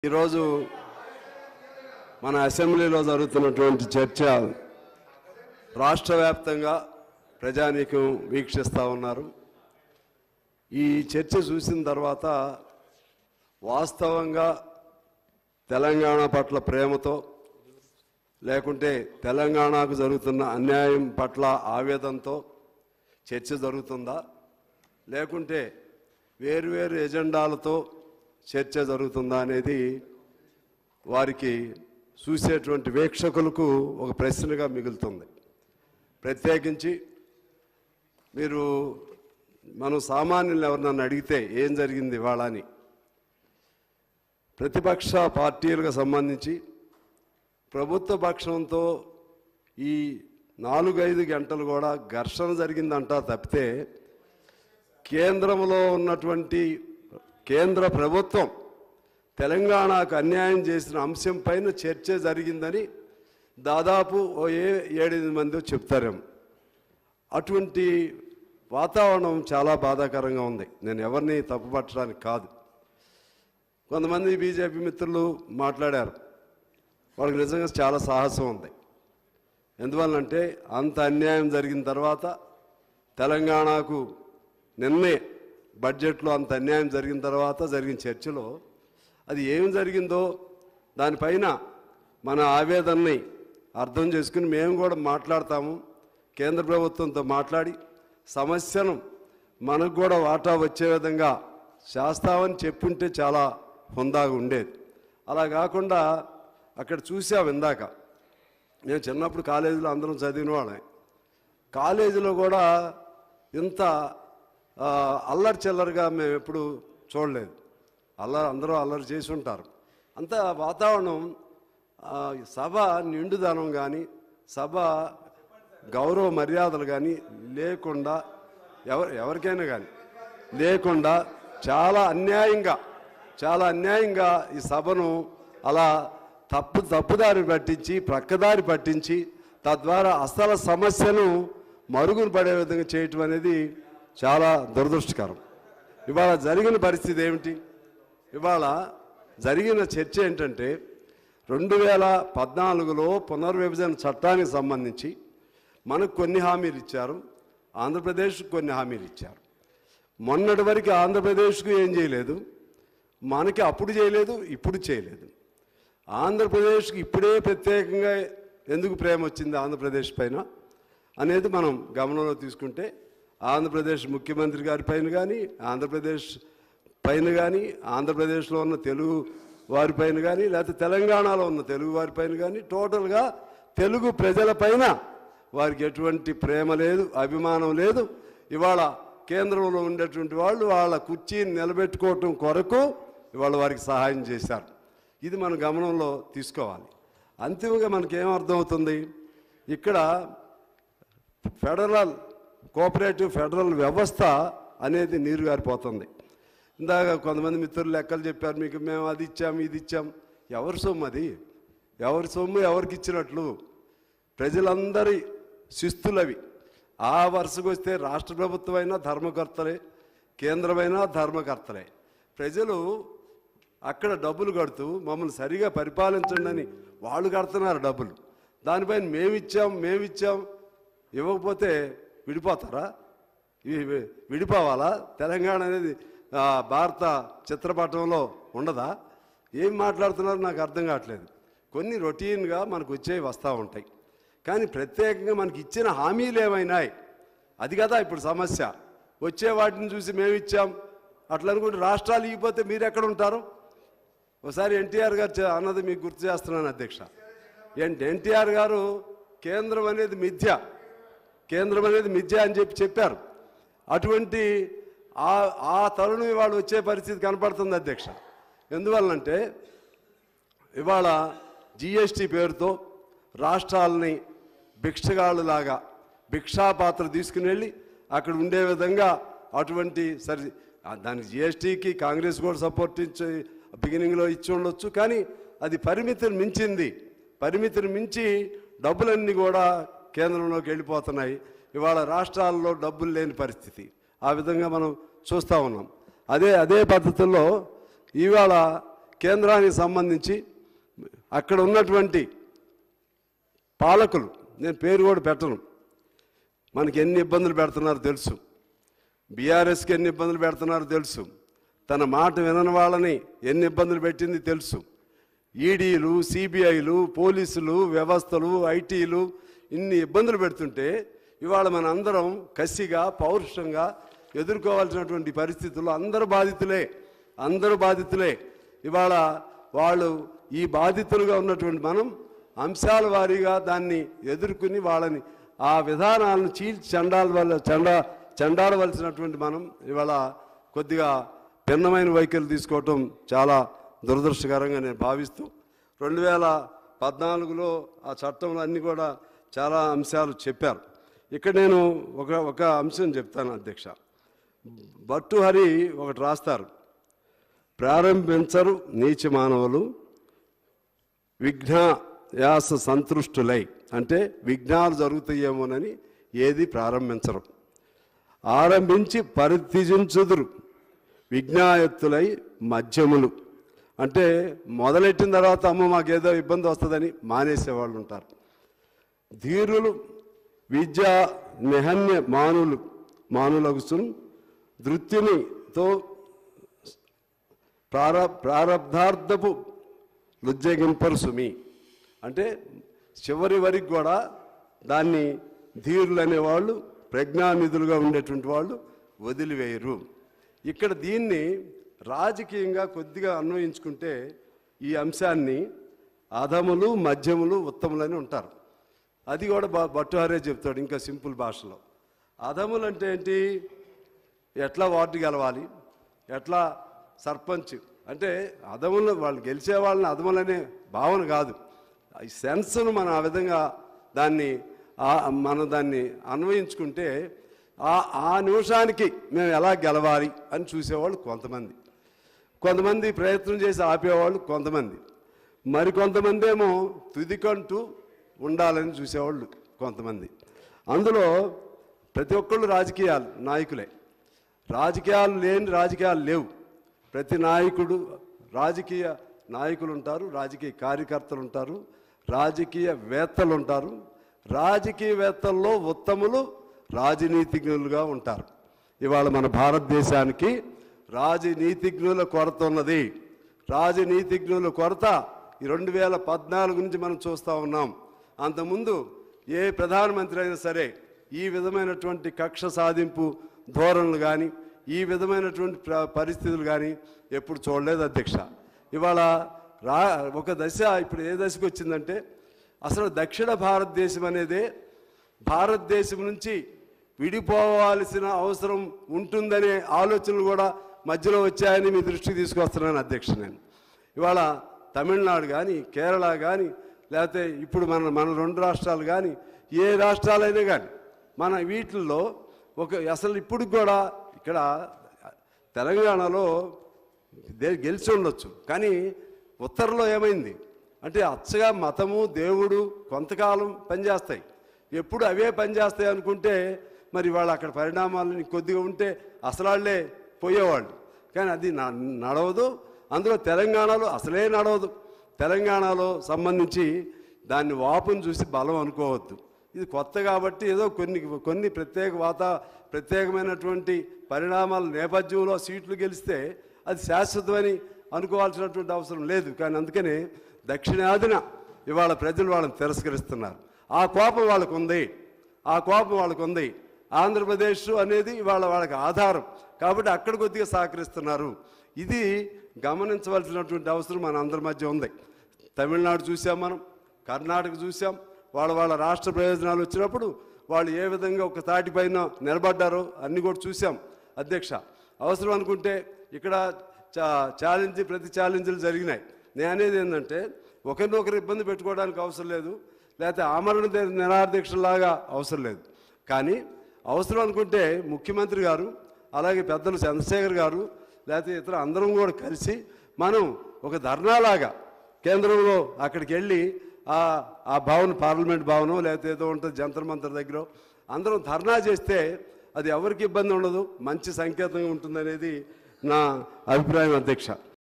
ఈరోజు మన అసెంబ్లీలో జరుగుతున్నటువంటి చర్చ రాష్ట్ర వ్యాప్తంగా ప్రజానీకం వీక్షిస్తూ ఉన్నారు. ఈ చర్చ చూసిన తర్వాత వాస్తవంగా తెలంగాణ పట్ల ప్రేమతో లేకుంటే తెలంగాణకు జరుగుతున్న అన్యాయం పట్ల ఆవేదనతో చర్చ జరుగుతుందా, లేకుంటే వేరువేరు ఎజెండాలతో చర్చ జరుగుతుందా అనేది వారికి చూసేటువంటి వీక్షకులకు ఒక ప్రశ్నగా మిగులుతుంది. ప్రత్యేకించి మనం సామాన్యులు ఎవరినన్ను అడిగితే ఏం జరిగింది ఇవాళ అని, ప్రతిపక్ష పార్టీలకు సంబంధించి ప్రభుత్వ పక్షంతో ఈ 4-5 గంటలు కూడా ఘర్షణ జరిగిందంట తప్పితే కేంద్రంలో ఉన్నటువంటి కేంద్ర ప్రభుత్వం తెలంగాణకు అన్యాయం చేసిన అంశం పైన చర్చ జరిగిందని దాదాపు 7-8 మంది చెప్తారేమో. అటువంటి వాతావరణం చాలా బాధాకరంగా ఉంది. నేను ఎవరిని తప్పుపట్టడానికి కాదు. కొంతమంది బీజేపీ మిత్రులు మాట్లాడారు, వాళ్ళకి నిజంగా చాలా సాహసం ఉంది. ఎందువల్లంటే అంత అన్యాయం జరిగిన తర్వాత తెలంగాణకు నిన్నే బడ్జెట్లో అంత అన్యాయం జరిగిన తర్వాత జరిగిన చర్చలో అది ఏం జరిగిందో దానిపైన మన ఆవేదనని అర్థం చేసుకుని మేము కూడా మాట్లాడతాము, కేంద్ర ప్రభుత్వంతో మాట్లాడి సమస్యను మనకు కూడా వాటా వచ్చే విధంగా చేస్తామని చెప్పుంటే చాలా హుందాగా ఉండేది. అలా కాకుండా అక్కడ చూసాం. ఇందాక నేను చిన్నప్పుడు కాలేజీలో అందరం చదివిన వాళ్ళం. కాలేజీలో కూడా ఇంత అల్లరి చిల్లరిగా మేము ఎప్పుడు చూడలేదు. అందరూ అల్లరి చేసి ఉంటారు. అంత వాతావరణం, సభ నిండుదనం కానీ సభ గౌరవ మర్యాదలు కానీ లేకుండా ఎవరికైనా కానీ లేకుండా చాలా అన్యాయంగా ఈ సభను అలా తప్పుదారి పట్టించి ప్రక్కదారి పట్టించి తద్వారా అసలు సమస్యను మరుగున పడే విధంగా చేయటం అనేది చాలా దురదృష్టకరం. ఇవాళ జరిగిన పరిస్థితి ఏమిటి? ఇవాళ జరిగిన చర్చ ఏంటంటే 2014లో పునర్విభజన చట్టానికి సంబంధించి మనకు కొన్ని హామీలు ఇచ్చారు, ఆంధ్రప్రదేశ్కు కొన్ని హామీలు ఇచ్చారు. మొన్నటి వరకు ఆంధ్రప్రదేశ్కు ఏం చేయలేదు, మనకి అప్పుడు చేయలేదు, ఇప్పుడు చేయలేదు. ఆంధ్రప్రదేశ్కి ఇప్పుడే ప్రత్యేకంగా ఎందుకు ప్రేమ వచ్చింది ఆంధ్రప్రదేశ్ పైన అనేది మనం గమనంలో తీసుకుంటే, ఆంధ్రప్రదేశ్ ముఖ్యమంత్రి గారి పైన కానీ, ఆంధ్రప్రదేశ్ పైన కానీ, ఆంధ్రప్రదేశ్లో ఉన్న తెలుగు వారి పైన కానీ, లేకపోతే తెలంగాణలో ఉన్న తెలుగు వారి పైన కానీ, టోటల్గా తెలుగు ప్రజల పైన వారికి ఎటువంటి ప్రేమ లేదు, అభిమానం లేదు. ఇవాళ కేంద్రంలో ఉండేటువంటి వాళ్ళు వాళ్ళ కుర్చీని నిలబెట్టుకోవటం కొరకు ఇవాళ వారికి సహాయం చేశారు. ఇది మన గమనంలో తీసుకోవాలి. అంతిమంగా మనకేమర్థమవుతుంది, ఇక్కడ కోఆపరేటివ్ ఫెడరల్ వ్యవస్థ అనేది నీరుగారిపోతుంది. ఇందాక కొంతమంది మిత్రులు లెక్కలు చెప్పారు, మీకు మేము అది ఇచ్చాం ఇది ఇచ్చాం. ఎవరి సొమ్ము అది? ఎవరి సొమ్ము ఎవరికి ఇచ్చినట్లు? ప్రజలందరి శిస్తులవి. ఆ వరుసకు వస్తే రాష్ట్ర ప్రభుత్వం అయినా ధర్మకర్తలే, కేంద్రమైనా ధర్మకర్తలే. ప్రజలు అక్కడ డబ్బులు కడుతూ మమ్మల్ని సరిగా పరిపాలించండి అని వాళ్ళు కడుతున్నారు డబ్బులు. దానిపైన మేమిచ్చాం ఇవ్వకపోతే విడిపోతారా? విడిపోవాలా? తెలంగాణ అనేది భారత చిత్రపటంలో ఉండదా? ఏం మాట్లాడుతున్నారో నాకు అర్థం కావట్లేదు. కొన్ని రొటీన్గా మనకు వచ్చేవి వస్తూ ఉంటాయి, కానీ ప్రత్యేకంగా మనకి ఇచ్చిన హామీలు ఏమైనాయి? అది కదా ఇప్పుడు సమస్య. వచ్చే వాటిని చూసి మేమిచ్చాం అట్లా అనుకుంటే రాష్ట్రాలు ఇవ్వకపోతే మీరు ఎక్కడ ఉంటారు? ఒకసారి ఎన్టీఆర్ గారు అన్నది మీకు గుర్తు చేస్తున్నాను అధ్యక్ష. ఎన్టీఆర్ గారు కేంద్రం అనేది మిథ్య అని చెప్పారు. అటువంటి ఆ తరుణం ఇవాళ వచ్చే పరిస్థితి కనపడుతుంది అధ్యక్ష. ఎందువల్లంటే ఇవాళ జిఎస్టీ పేరుతో రాష్ట్రాలని భిక్షగాళ్ళలాగా భిక్షాపాత్ర తీసుకుని వెళ్ళి అక్కడ ఉండే విధంగా అటువంటి దానికి జిఎస్టీకి కాంగ్రెస్ కూడా సపోర్ట్ ఇచ్చి బిగినింగ్లో ఇచ్చి ఉండొచ్చు, కానీ అది పరిమితిని మించి డబ్బులన్నీ కూడా కేంద్రంలోకి వెళ్ళిపోతున్నాయి. ఇవాళ రాష్ట్రాల్లో డబ్బులు లేని పరిస్థితి. ఆ విధంగా మనం చూస్తూ ఉన్నాం. అదే పద్ధతుల్లో ఇవాళ కేంద్రానికి సంబంధించి అక్కడ ఉన్నటువంటి పాలకులు, నేను పేరు కూడా పెట్టను, మనకి ఎన్ని ఇబ్బందులు పెడుతున్నారో తెలుసు, బీఆర్ఎస్కి ఎన్ని ఇబ్బందులు పెడుతున్నారో తెలుసు, తన మాట వినని వాళ్ళని ఎన్ని ఇబ్బందులు పెట్టింది తెలుసు. ఈడీలు, సిబిఐలు, పోలీసులు, వ్యవస్థలు, ఐటీలు ఇన్ని ఇబ్బందులు పెడుతుంటే ఇవాళ మన అందరం కసిగా పౌరుషంగా ఎదుర్కోవాల్సినటువంటి పరిస్థితుల్లో అందరూ బాధితులే. ఇవాళ వాళ్ళు ఈ బాధితులుగా ఉన్నటువంటి మనం అంశాల వారీగా దాన్ని ఎదుర్కొని వాళ్ళని ఆ విధానాలను చెండాడవలసినటువంటి మనం ఇవాళ కొద్దిగా భిన్నమైన వైఖరి తీసుకోవటం చాలా దురదృష్టకరంగా నేను భావిస్తూ 2014లో ఆ చట్టంలో అన్నీ కూడా చాలా అంశాలు చెప్పారు. ఇక్కడ నేను ఒక అంశం చెప్తాను అధ్యక్ష. భర్తృహరి ఒకటి రాస్తారు, ప్రారంభించరు నీచ మానవులు విఘ్నాయాస సంతృష్టులై, అంటే విఘ్నాలు జరుగుతాయేమోనని ఏది ప్రారంభించరు, ఆరంభించి పరిత్యజించుదురు విఘ్నాయత్తులై మధ్యములు, అంటే మొదలెట్టిన తర్వాత అమ్మ మాకేదో ఇబ్బంది వస్తుందని మానేసేవాళ్ళు ఉంటారు. ధీరులు విద్యా నిహన్య మానులగుసును ధృత్యునితో ప్రారబ్ధార్థపు లుజ్జగింపరు సుమి, అంటే చివరి వరకు కూడా దాన్ని ధీరులు అనేవాళ్ళు, ప్రజ్ఞానిధులుగా ఉండేటువంటి వాళ్ళు వదిలివేయరు. ఇక్కడ దీన్ని రాజకీయంగా కొద్దిగా అన్వయించుకుంటే ఈ అంశాన్ని అధములు, మధ్యములు, ఉత్తములని ఉంటారు. అది కూడా భర్తృహరే చెప్తాడు ఇంకా సింపుల్ భాషలో. అధములు అంటే ఏంటి? ఎట్లా వార్డు గెలవాలి, ఎట్లా సర్పంచ్, అంటే అధములు వాళ్ళు గెలిచే వాళ్ళని అధములనే భావన కాదు, ఈ సెన్స్ను మనం ఆ విధంగా మనం దాన్ని అన్వయించుకుంటే ఆ నిమిషానికి మేము ఎలా గెలవాలి అని చూసేవాళ్ళు కొంతమంది ప్రయత్నం చేసి ఆపేవాళ్ళు కొంతమంది, మరికొంతమంది ఏమో తుదికంటూ ఉండాలని చూసేవాళ్ళు కొంతమంది. అందులో ప్రతి ఒక్కళ్ళు రాజకీయాలు నాయకులే, రాజకీయాలు లేని రాజకీయాలు లేవు. ప్రతి నాయకుడు రాజకీయ నాయకులు ఉంటారు, రాజకీయ కార్యకర్తలు ఉంటారు, రాజకీయవేత్తలు ఉంటారు. రాజకీయవేత్తల్లో ఉత్తములు రాజనీతిజ్ఞులుగా ఉంటారు. ఇవాళ మన భారతదేశానికి రాజనీతిజ్ఞుల కొరత ఉన్నది. రాజనీతిజ్ఞుల కొరత ఈ 2014 నుంచి మనం చూస్తూ ఉన్నాం. అంతకుముందు ఏ ప్రధానమంత్రి అయినా సరే ఈ విధమైనటువంటి కక్ష సాధింపు ధోరణులు కానీ ఈ విధమైనటువంటి పరిస్థితులు కానీ ఎప్పుడు చూడలేదు అధ్యక్ష. ఇవాళ ఒక దశ ఇప్పుడు ఏ దశకు వచ్చిందంటే అసలు దక్షిణ భారతదేశం అనేదే భారతదేశం నుంచి విడిపోవాల్సిన అవసరం ఉంటుందనే ఆలోచనలు కూడా మధ్యలో వచ్చాయని మీ దృష్టికి తీసుకొస్తున్నాను అధ్యక్ష. నేను ఇవాళ తమిళనాడు కానీ కేరళ కానీ లేకపోతే ఇప్పుడు మన 2 రాష్ట్రాలు కానీ ఏ రాష్ట్రాలైనా కానీ మన వీటిల్లో అసలు ఇప్పుడు కూడా ఇక్కడ తెలంగాణలో గెలిచి ఉండొచ్చు, కానీ ఉత్తరంలో ఏమైంది అంటే అచ్చగా మతము దేవుడు కొంతకాలం పనిచేస్తాయి, ఎప్పుడు అవే పనిచేస్తాయి అనుకుంటే మరి వాళ్ళు అక్కడ పరిణామాలని కొద్దిగా ఉంటే అసలాళ్లే పోయేవాళ్ళు. కానీ అది నడవదు. అందులో తెలంగాణలో అసలే నడవదు. తెలంగాణలో సంబంధించి దాన్ని వాపును చూసి బలం అనుకోవద్దు. ఇది కొత్త కాబట్టి ఏదో కొన్ని ప్రత్యేకమైనటువంటి పరిణామాల నేపథ్యంలో సీట్లు గెలిస్తే అది శాశ్వతమని అనుకోవాల్సినటువంటి అవసరం లేదు. కానీ అందుకనే దక్షిణాదిన ఇవాళ ప్రజలు వాళ్ళని తిరస్కరిస్తున్నారు. ఆ కోపం వాళ్ళకు ఉంది. ఆంధ్రప్రదేశ్ అనేది వాళ్ళకి ఆధారం కాబట్టి అక్కడ కొద్దిగా సహకరిస్తున్నారు. ఇది గమనించవలసినటువంటి అవసరం మన అందరి మధ్య ఉంది. తమిళనాడు చూసాం, మనం కర్ణాటక చూసాం. వాళ్ళ రాష్ట్ర ప్రయోజనాలు వచ్చినప్పుడు వాళ్ళు ఏ విధంగా ఒక తాటిపైన నిలబడ్డారో అన్నీ కూడా చూసాం అధ్యక్ష. అవసరం అనుకుంటే ఇక్కడ ప్రతి ఛాలెంజ్లు జరిగినాయి. నేను అనేది ఏంటంటే ఒకరినొకరు ఇబ్బంది పెట్టుకోవడానికి అవసరం లేదు, లేకపోతే ఆమరణ నిరాదీక్షలాగా అవసరం లేదు. కానీ అవసరం అనుకుంటే ముఖ్యమంత్రి గారు అలాగే పెద్దలు చంద్రశేఖర్ గారు లేకపోతే ఇతర అందరం కూడా కలిసి మనం ఒక ధర్నాలాగా కేంద్రంలో అక్కడికి వెళ్ళి ఆ భవన్ పార్లమెంట్ భవనం లేకపోతే ఏదో ఉంటుంది జంతర్ మంతర్ దగ్గర అందరం ధర్నా చేస్తే అది ఎవరికి ఇబ్బంది ఉండదు, మంచి సంకేతంగా ఉంటుందనేది నా అభిప్రాయం అధ్యక్ష.